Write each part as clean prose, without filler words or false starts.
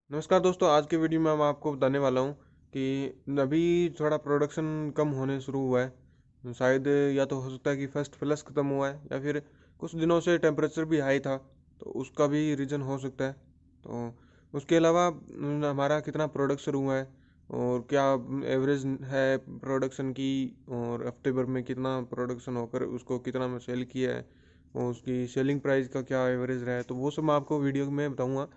नमस्कार दोस्तों, आज के वीडियो में मैं आपको बताने वाला हूँ कि अभी थोड़ा प्रोडक्शन कम होने शुरू हुआ है। शायद या तो हो सकता है कि फर्स्ट फ्लश ख़त्म हुआ है या फिर कुछ दिनों से टेम्परेचर भी हाई था, तो उसका भी रीज़न हो सकता है। तो उसके अलावा हमारा कितना प्रोडक्शन हुआ है और क्या एवरेज है प्रोडक्शन की, और हफ्ते भर में कितना प्रोडक्शन होकर उसको कितना में सेल किया है और उसकी सेलिंग प्राइस का क्या एवरेज रहा है, तो वो सब मैं आपको वीडियो में बताऊँगा।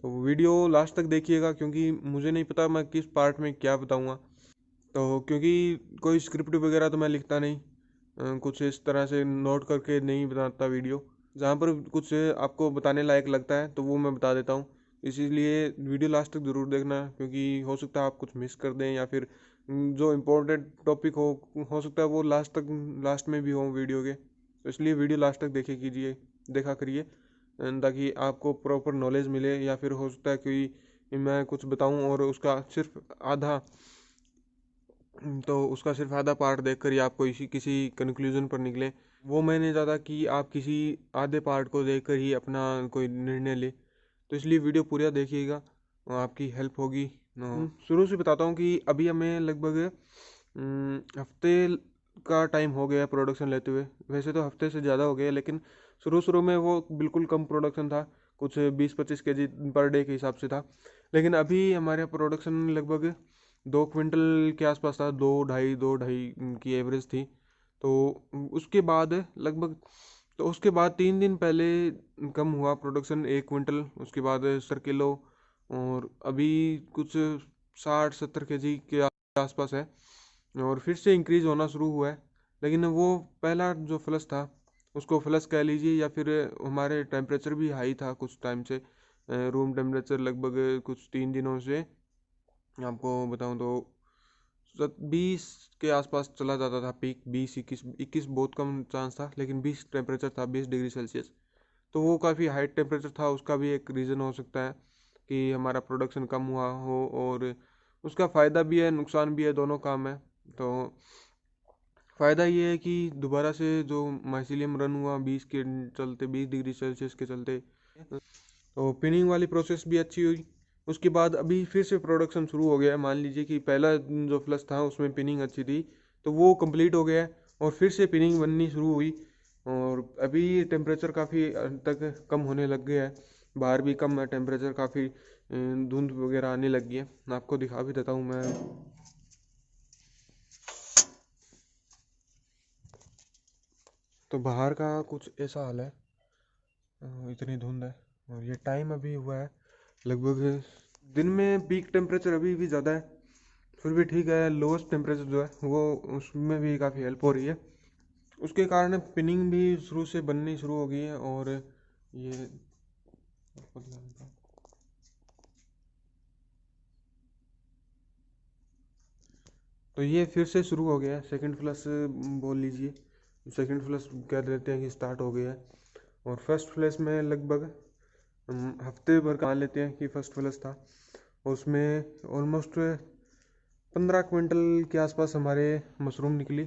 तो वीडियो लास्ट तक देखिएगा, क्योंकि मुझे नहीं पता मैं किस पार्ट में क्या बताऊंगा। तो क्योंकि कोई स्क्रिप्ट वगैरह तो मैं लिखता नहीं, कुछ इस तरह से नोट करके नहीं बनाता वीडियो। जहाँ पर कुछ आपको बताने लायक लगता है तो वो मैं बता देता हूँ। इसीलिए वीडियो लास्ट तक ज़रूर देखना, क्योंकि हो सकता है आप कुछ मिस कर दें या फिर जो इम्पोर्टेंट टॉपिक हो सकता है वो लास्ट में भी हो वीडियो के। तो इसलिए वीडियो लास्ट तक देखा करिए, ताकि आपको प्रॉपर नॉलेज मिले। या फिर हो सकता है कि मैं कुछ बताऊं और आधा उसका सिर्फ आधा पार्ट देखकर ही आपको इसी किसी कंक्लूजन पर निकले। वो मैं नहीं चाहता कि आप किसी आधे पार्ट को देखकर ही अपना कोई निर्णय ले। तो इसलिए वीडियो पूरा देखिएगा और आपकी हेल्प होगी। शुरू से बताता हूँ कि अभी हमें लगभग हफ्ते का टाइम हो गया प्रोडक्शन लेते हुए। वैसे तो हफ्ते से ज़्यादा हो गया, लेकिन शुरू शुरू में वो बिल्कुल कम प्रोडक्शन था, कुछ 20-25 केजी पर डे के हिसाब से था। लेकिन अभी हमारे प्रोडक्शन लगभग 2 क्विंटल के आसपास था, दो ढाई की एवरेज थी। तो उसके बाद लगभग उसके बाद 3 दिन पहले कम हुआ प्रोडक्शन 1 क्विंटल, उसके बाद सर किलो, और अभी कुछ 60-70 केजी के आसपास है और फिर से इंक्रीज होना शुरू हुआ है। लेकिन वो पहला जो फ्लश था उसको फ्लश कह लीजिए, या फिर हमारे टेम्परेचर भी हाई था कुछ टाइम से। रूम टेम्परेचर लगभग कुछ 3 दिनों से आपको बताऊं तो 20 के आसपास चला जाता था। पीक 20, 21 बहुत कम चांस था, लेकिन 20 टेम्परेचर था, 20 डिग्री सेल्सियस। तो वो काफ़ी हाई टेम्परेचर था, उसका भी एक रीज़न हो सकता है कि हमारा प्रोडक्शन कम हुआ हो। और उसका फ़ायदा भी है, नुकसान भी है, दोनों काम है। तो फ़ायदा ये है कि दोबारा से जो माइसीलियम रन हुआ 20 डिग्री सेल्सियस के चलते, तो पिनिंग वाली प्रोसेस भी अच्छी हुई। उसके बाद अभी फिर से प्रोडक्शन शुरू हो गया है। मान लीजिए कि पहला जो फ्लश था उसमें पिनिंग अच्छी थी, तो वो कंप्लीट हो गया है और फिर से पिनिंग बननी शुरू हुई। और अभी टेम्परेचर काफ़ी तक कम होने लग गया है, बाहर भी कम है टेम्परेचर काफ़ी, धुंध वगैरह आने लगी है। आपको दिखा भी देता हूँ मैं। तो बाहर का कुछ ऐसा हाल है, इतनी धुंध है। और ये टाइम अभी हुआ है लगभग, दिन में पीक टेम्परेचर अभी भी ज़्यादा है, फिर भी ठीक है। लोएस्ट टेम्परेचर जो है वो उसमें भी काफ़ी हेल्प हो रही है। उसके कारण पिनिंग भी शुरू से बननी शुरू हो गई है। और ये तो ये फिर से शुरू हो गया है, सेकंड फ्लश बोल लीजिए। सेकंड फ्लश कह देते हैं कि स्टार्ट हो गया है। और फर्स्ट फ्लश में लगभग हफ्ते भर का मान लेते हैं कि फर्स्ट फ्लश था। उसमें ऑलमोस्ट 15 क्विंटल के आसपास हमारे मशरूम निकली।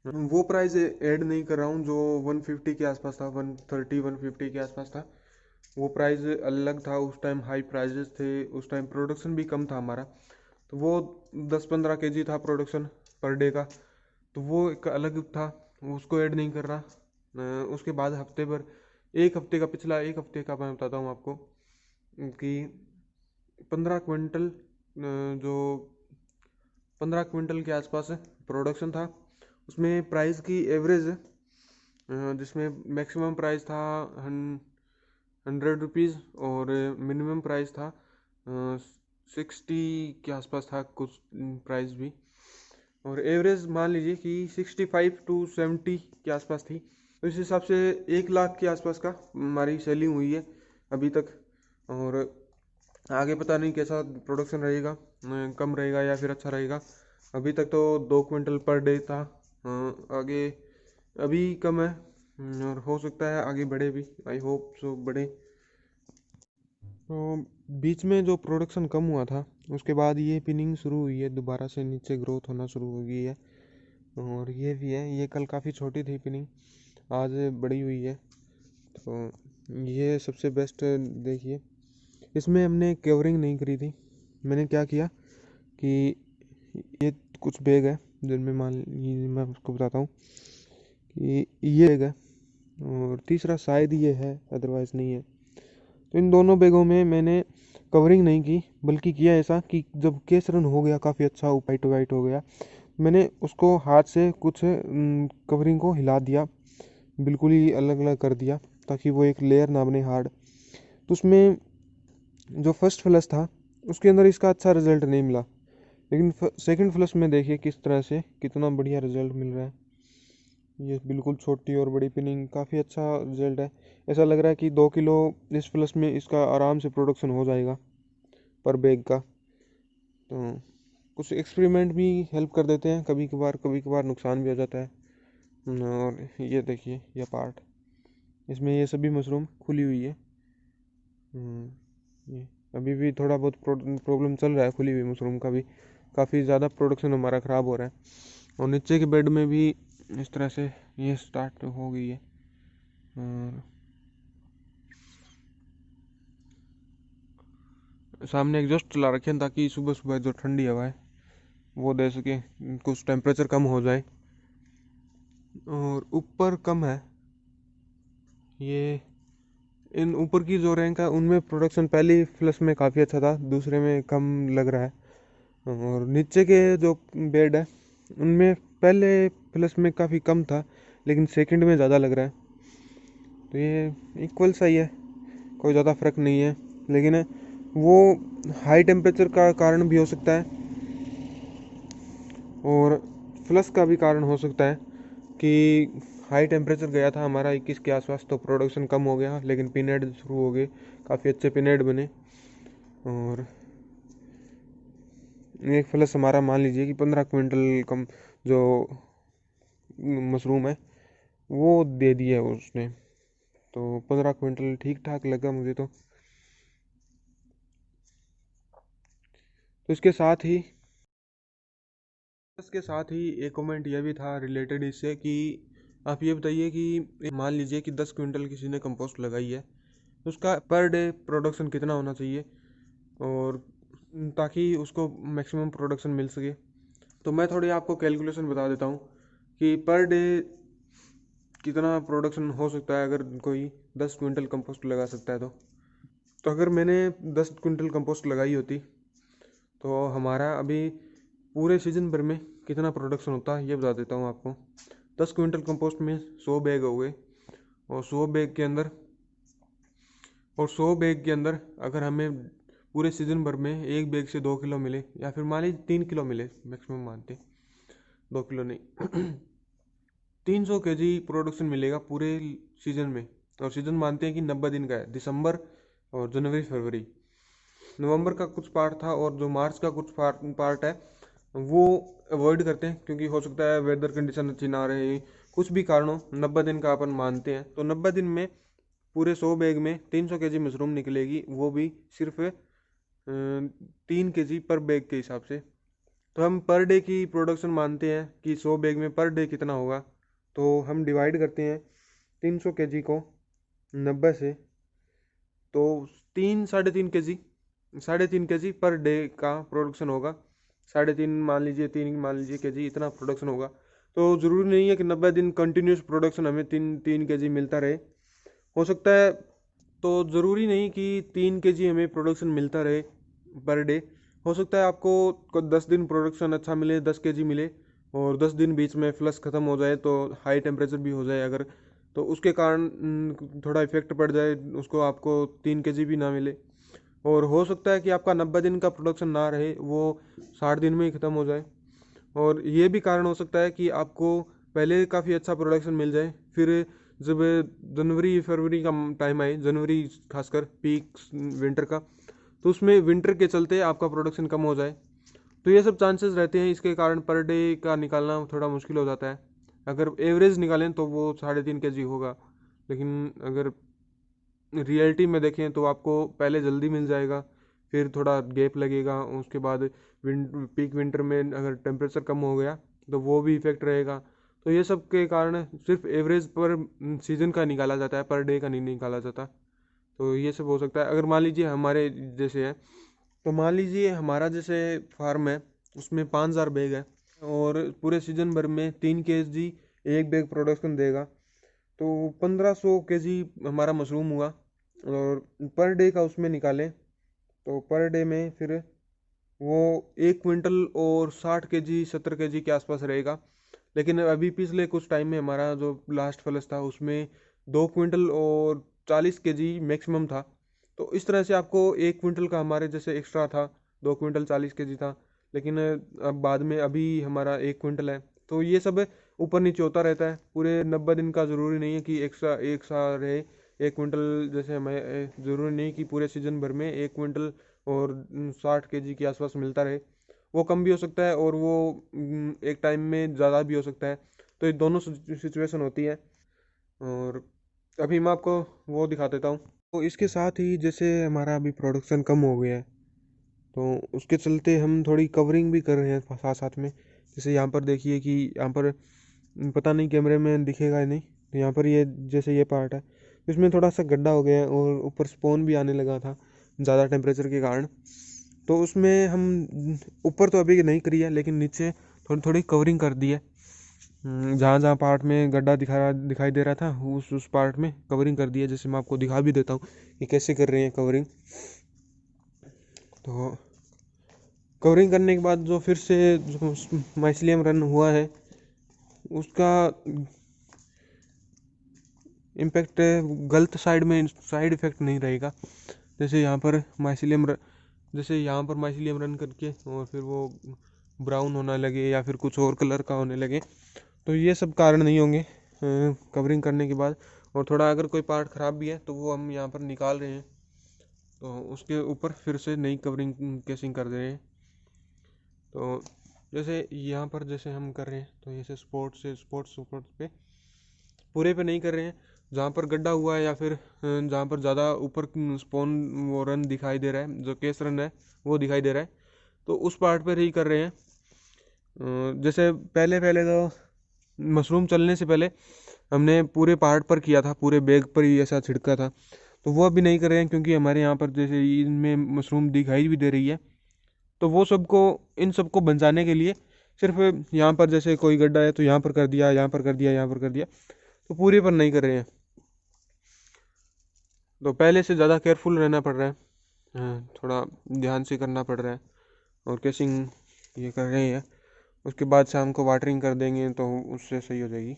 वो प्राइस ऐड नहीं कर रहा हूँ, जो 150 के आसपास था, 130-150 के आसपास था। वो प्राइस अलग था, उस टाइम हाई प्राइजेस थे, उस टाइम प्रोडक्शन भी कम था हमारा। तो वो 10-15 केजी था प्रोडक्शन पर डे का, तो वो एक अलग था, उसको ऐड नहीं कर रहा। उसके बाद हफ्ते भर, एक हफ्ते का, पिछला एक हफ्ते का मैं बताता हूँ आपको कि 15 क्विंटल, जो 15 क्विंटल के आसपास प्रोडक्शन था। उसमें प्राइस की एवरेज, जिसमें मैक्सिमम प्राइस था 100 रुपीज़ और मिनिमम प्राइस था 60 के आसपास था कुछ प्राइस भी। और एवरेज मान लीजिए कि 65 to 70 के आसपास थी। तो इस हिसाब से 1 लाख के आसपास का हमारी सेलिंग हुई है अभी तक। और आगे पता नहीं कैसा प्रोडक्शन रहेगा, कम रहेगा या फिर अच्छा रहेगा। अभी तक तो 2 क्विंटल पर डे था, आगे अभी कम है, और हो सकता है आगे बढ़े भी, आई होप सो बढ़े। तो बीच में जो प्रोडक्शन कम हुआ था उसके बाद ये पिनिंग शुरू हुई है, दोबारा से नीचे ग्रोथ होना शुरू हो गई है। और ये भी है, ये कल काफ़ी छोटी थी पिनिंग, आज बड़ी हुई है। तो ये सबसे बेस्ट देखिए, इसमें हमने कवरिंग नहीं करी थी। मैंने क्या किया कि ये कुछ बैग है जिनमें मैं उसको बताता हूँ कि ये बैग है और तीसरा शायद ये है, अदरवाइज़ नहीं है। तो इन दोनों बैगों में मैंने कवरिंग नहीं की, बल्कि किया ऐसा कि जब केस रन हो गया काफ़ी अच्छा वाइट वाइट हो गया, मैंने उसको हाथ से कुछ कवरिंग को हिला दिया, बिल्कुल ही अलग अलग कर दिया ताकि वो एक लेयर ना बने हार्ड। तो उसमें जो फर्स्ट फ्लश था उसके अंदर इसका अच्छा रिजल्ट नहीं मिला, लेकिन सेकंड फ्लश में देखिए किस तरह से कितना बढ़िया रिजल्ट मिल रहा है। ये बिल्कुल छोटी और बड़ी पिनिंग, काफ़ी अच्छा रिजल्ट है। ऐसा लग रहा है कि 2 किलो इस फ्लश में इसका आराम से प्रोडक्शन हो जाएगा पर बैग का। तो कुछ एक्सपेरिमेंट भी हेल्प कर देते हैं कभी कभार नुकसान भी हो जाता है। और ये देखिए ये पार्ट, इसमें ये सभी मशरूम खुली हुई है। ये अभी भी थोड़ा बहुत प्रॉब्लम चल रहा है खुली हुई मशरूम का भी, काफ़ी ज़्यादा प्रोडक्शन हमारा ख़राब हो रहा है। और नीचे के बेड में भी इस तरह से ये स्टार्ट हो गई है। और सामने एग्जॉस्ट चला रखे हैं ताकि सुबह सुबह जो ठंडी हवा है वो दे सके, कुछ टेम्परेचर कम हो जाए। और ऊपर कम है, ये इन ऊपर की जो रैंक है उनमें प्रोडक्शन पहली फ्लश में काफ़ी अच्छा था, दूसरे में कम लग रहा है। और नीचे के जो बेड है उनमें पहले फ्लश में काफ़ी कम था, लेकिन सेकंड में ज़्यादा लग रहा है। तो ये इक्वल सा ही है, कोई ज़्यादा फ़र्क नहीं है। लेकिन वो हाई टेम्परेचर का कारण भी हो सकता है और फ्लश का भी कारण हो सकता है कि हाई टेम्परेचर गया था हमारा 21 के आसपास, तो प्रोडक्शन कम हो गया, लेकिन पिनेड शुरू हो गए, काफ़ी अच्छे पिनेड बने। और एक फ्लश हमारा मान लीजिए कि 15 क्विंटल कम जो मशरूम है वो दे दिया है उसने। तो 15 क्विंटल ठीक ठाक लगा मुझे तो। इसके साथ ही एक कमेंट यह भी था रिलेटेड इससे कि आप ये बताइए कि मान लीजिए कि 10 क्विंटल किसी ने कंपोस्ट लगाई है, तो उसका पर डे प्रोडक्शन कितना होना चाहिए, और ताकि उसको मैक्सिमम प्रोडक्शन मिल सके। तो मैं थोड़ी आपको कैलकुलेशन बता देता हूँ कि पर डे कितना प्रोडक्शन हो सकता है अगर कोई 10 क्विंटल कंपोस्ट लगा सकता है। तो अगर मैंने 10 क्विंटल कंपोस्ट लगाई होती तो हमारा अभी पूरे सीजन भर में कितना प्रोडक्शन होता है ये बता देता हूँ आपको। 10 क्विंटल कंपोस्ट में 100 बैग हो गए, और 100 बैग के अंदर अगर हमें पूरे सीजन भर में एक बैग से 2 किलो मिले, या फिर मान लीजिए 3 किलो मिले, मैक्सिमम मानते 2 किलो नहीं 300 kg प्रोडक्शन मिलेगा पूरे सीजन में। और सीजन मानते हैं कि 90 दिन का है, दिसंबर और जनवरी फरवरी। नवंबर का कुछ पार्ट था और जो मार्च का कुछ पार्ट है वो अवॉइड करते हैं, क्योंकि हो सकता है वेदर कंडीशन अच्छी ना रहे, कुछ भी कारणों 90 दिन का अपन मानते हैं। तो 90 दिन में पूरे 100 बैग में 300 kg मशरूम निकलेगी, वो भी सिर्फ 3 kg पर बैग के हिसाब से। तो हम पर डे की प्रोडक्शन मानते हैं कि 100 बैग में पर डे कितना होगा, तो हम डिवाइड करते हैं 300 kg को 90 से, तो 3 साढ़े तीन के जी पर डे का प्रोडक्शन होगा। 3.5 मान लीजिए, 3 मान लीजिए केजी, इतना प्रोडक्शन होगा। तो ज़रूरी नहीं है कि 90 दिन कंटिन्यूस प्रोडक्शन हमें 3 3 केजी मिलता रहे, हो सकता है। तो ज़रूरी नहीं कि 3 केजी हमें प्रोडक्शन मिलता रहे पर डे, हो सकता है आपको 10 दिन प्रोडक्शन अच्छा मिले, 10 केजी मिले, और 10 दिन बीच में फ्लश ख़त्म हो जाए, तो हाई टेम्परेचर भी हो जाए अगर, तो उसके कारण थोड़ा इफेक्ट पड़ जाए, उसको आपको 3 केजी भी ना मिले। और हो सकता है कि आपका 90 दिन का प्रोडक्शन ना रहे, वो 60 दिन में ही ख़त्म हो जाए। और ये भी कारण हो सकता है कि आपको पहले काफ़ी अच्छा प्रोडक्शन मिल जाए, फिर जब जनवरी फरवरी का टाइम आए, जनवरी खासकर पीक विंटर का, तो उसमें विंटर के चलते आपका प्रोडक्शन कम हो जाए। तो ये सब चांसेस रहते हैं, इसके कारण पर डे का निकालना थोड़ा मुश्किल हो जाता है। अगर एवरेज निकालें तो वो 3.5 केजी होगा, लेकिन अगर रियलिटी में देखें तो आपको पहले जल्दी मिल जाएगा, फिर थोड़ा गैप लगेगा, उसके बाद पीक विंटर में अगर टेम्परेचर कम हो गया तो वो भी इफेक्ट रहेगा। तो ये सब के कारण सिर्फ एवरेज पर सीजन का निकाला जाता है, पर डे का नहीं निकाला जाता। तो ये सब हो सकता है। अगर मान लीजिए हमारे जैसे है, तो मान लीजिए हमारा जैसे फार्म है, उसमें 5,000 बैग है और पूरे सीजन भर में 3 kg एक बैग प्रोडक्शन देगा, तो 1,500 kg हमारा मशरूम हुआ। और पर डे का उसमें निकालें तो पर डे में फिर वो 1 क्विंटल और 60 kg 70 kg के आसपास रहेगा। लेकिन अभी पिछले कुछ टाइम में हमारा जो लास्ट फ्लश था उसमें 2 क्विंटल और 40 kg मैक्सिमम था। तो इस तरह से आपको 1 क्विंटल का हमारे जैसे एक्स्ट्रा था, 2 क्विंटल 40 kg था, लेकिन अब बाद में अभी हमारा 1 क्विंटल है। तो ये सब ऊपर नीचे होता रहता है। पूरे 90 दिन का ज़रूरी नहीं है कि एक्स्ट्रा एक सा रहे 1 क्विंटल, जैसे हमें ज़रूरी नहीं कि पूरे सीजन भर में 1 क्विंटल और 60 kg के आसपास मिलता रहे। वो कम भी हो सकता है और वो एक टाइम में ज़्यादा भी हो सकता है। तो ये दोनों सिचुएशन होती है। और अभी मैं आपको वो दिखा देता हूँ। तो इसके साथ ही जैसे हमारा अभी प्रोडक्शन कम हो गया है, तो उसके चलते हम थोड़ी कवरिंग भी कर रहे हैं साथ साथ में। जैसे यहाँ पर देखिए कि यहाँ पर पता नहीं कैमरे में दिखेगा या नहीं, तो यहाँ पर ये जैसे ये पार्ट है, तो इसमें थोड़ा सा गड्ढा हो गया है और ऊपर स्पॉन भी आने लगा था ज़्यादा टेम्परेचर के कारण। तो उसमें हम ऊपर तो अभी नहीं करी है, लेकिन नीचे थोड़ी थोड़ी कवरिंग कर दी है। जहाँ जहाँ पार्ट में गड्ढा दिखाई दे रहा था उस पार्ट में कवरिंग कर दी है। जैसे मैं आपको दिखा भी देता हूँ कि कैसे कर रहे हैं कवरिंग। तो कवरिंग करने के बाद जो फिर से जो माइसिलियम रन हुआ है उसका इम्पैक्ट गलत साइड में साइड इफेक्ट नहीं रहेगा। जैसे यहाँ पर माइसिलियम रन करके और फिर वो ब्राउन होने लगे या फिर कुछ और कलर का होने लगे, तो ये सब कारण नहीं होंगे कवरिंग करने के बाद। और थोड़ा अगर कोई पार्ट ख़राब भी है तो वो हम यहाँ पर निकाल रहे हैं, तो उसके ऊपर फिर से नई कवरिंग केसिंग कर दे रहे हैं। तो जैसे यहाँ पर जैसे हम कर रहे हैं, तो जैसे स्पोर्ट्स पे पूरे पे नहीं कर रहे हैं। जहाँ पर गड्ढा हुआ है या फिर जहाँ पर ज़्यादा ऊपर स्पॉन वो रन दिखाई दे रहा है, जो केस रन है वो दिखाई दे रहा है, तो उस पार्ट पर ही कर रहे हैं। जैसे पहले पहले तो मशरूम चलने से पहले हमने पूरे पहाड़ पर किया था, पूरे बैग पर ही ऐसा छिड़का था, तो वो अभी नहीं कर रहे हैं क्योंकि हमारे यहाँ पर जैसे इनमें मशरूम दिखाई भी दे रही है। तो वो सबको इन सबको बचाने के लिए सिर्फ यहाँ पर जैसे कोई गड्ढा है तो यहाँ पर कर दिया, यहाँ पर कर दिया, यहाँ पर कर दिया, तो पूरे पर नहीं कर रहे हैं। तो पहले से ज़्यादा केयरफुल रहना पड़ रहा है, थोड़ा ध्यान से करना पड़ रहा है। और केसिंग ये कर रहे हैं, उसके बाद शाम को वाटरिंग कर देंगे तो उससे सही हो जाएगी।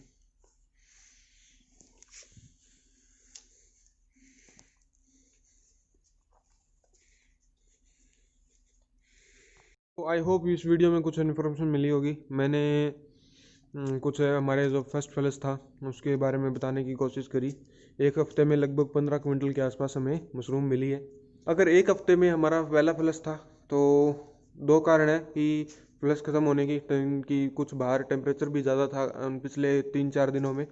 तो आई होप इस वीडियो में कुछ इन्फॉर्मेशन मिली होगी। मैंने कुछ हमारे जो फर्स्ट फ्लश था उसके बारे में बताने की कोशिश करी। एक हफ्ते में लगभग 15 क्विंटल के आसपास हमें मशरूम मिली है। अगर एक हफ्ते में हमारा पहला फ्लश था तो दो कारण है कि फ्लश ख़त्म होने की कुछ बाहर टेम्परेचर भी ज़्यादा था पिछले 3-4 दिनों में।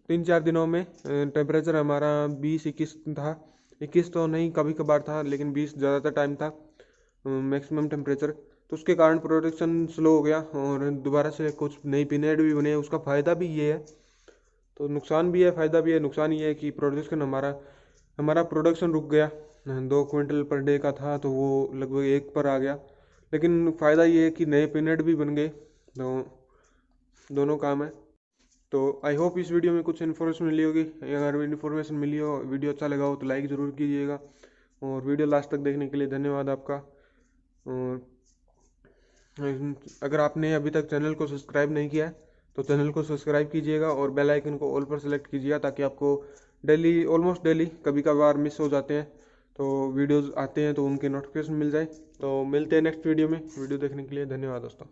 3-4 दिनों में टेम्परेचर हमारा 20-21 था। 21 तो नहीं, कभी कभार था, लेकिन 20 ज़्यादातर टाइम था मैक्सिमम टेम्परेचर। तो उसके कारण प्रोडक्शन स्लो हो गया और दोबारा से कुछ नई पिनहेड भी बने। उसका फ़ायदा भी ये है, तो नुकसान भी है, फ़ायदा भी है। नुकसान ये है कि प्रोडक्शन हमारा प्रोडक्शन रुक गया। 2 क्विंटल पर डे का था तो वो लगभग 1 पर आ गया। लेकिन फ़ायदा ये है कि नए पिनहेड भी बन गए, तो दोनों काम है। तो आई होप इस वीडियो में कुछ इन्फॉर्मेशन मिली होगी। अगर इन्फॉर्मेशन मिली हो, वीडियो अच्छा लगा हो तो लाइक ज़रूर कीजिएगा। और वीडियो लास्ट तक देखने के लिए धन्यवाद आपका। और अगर आपने अभी तक चैनल को सब्सक्राइब नहीं किया है तो चैनल को सब्सक्राइब कीजिएगा और बेल आइकन को ऑल पर सेलेक्ट कीजिएगा, ताकि आपको डेली, ऑलमोस्ट डेली, कभी कभार मिस हो जाते हैं तो वीडियोज़ आते हैं तो उनके नोटिफिकेशन मिल जाए। तो मिलते हैं नेक्स्ट वीडियो में। वीडियो देखने के लिए धन्यवाद दोस्तों।